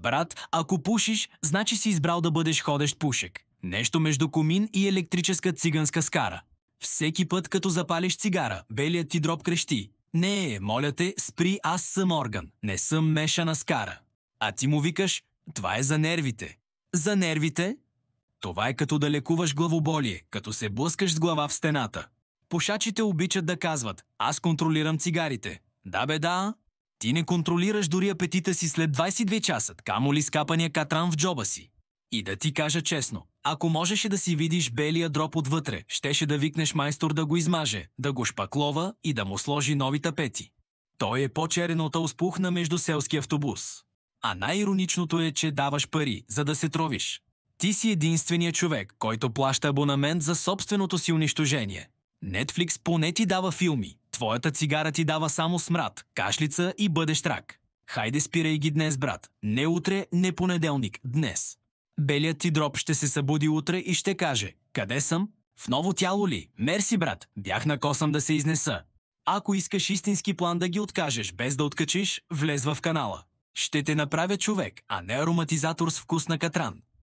Брат, ако пушиш, значи си избрал да бъдеш ходещ пушек. Нещо между комин и електрическа циганска скара. Всеки път, като запалиш цигара, белият ти дроб крещи: „Не, моля те, спри, аз съм орган, не съм мешана скара“. А ти му викаш: „Това е за нервите“. За нервите? Това е като да лекуваш главоболие, като се блъскаш с глава в стената. Пушачите обичат да казват: „Аз контролирам цигарите“. Да бе, да. Ти не контролираш дори апетита си след 22 часа, камо ли скапания катран в джоба си. И да ти кажа честно, ако можеше да си видиш белия дроб отвътре, щеше да викнеш майстор да го измаже, да го шпаклова и да му сложи нови тапети. Той е по-черен от ауспух на междуселски автобус. А най-ироничното е, че даваш пари, за да се тровиш. Ти си единственият човек, който плаща абонамент за собственото си унищожение. Netflix поне ти дава филми, твоята цигара ти дава само смрад, кашлица и бъдещ рак. Хайде, спирай ги днес, брат. Не утре, не понеделник, днес. Белият ти дроб ще се събуди утре и ще каже: „Къде съм? В ново тяло ли? Мерси, брат, бях на косъм да се изнеса“. Ако искаш истински план да ги откажеш без да откачиш, влез в канала. Ще те направя човек, а не ароматизатор с вкус на катран.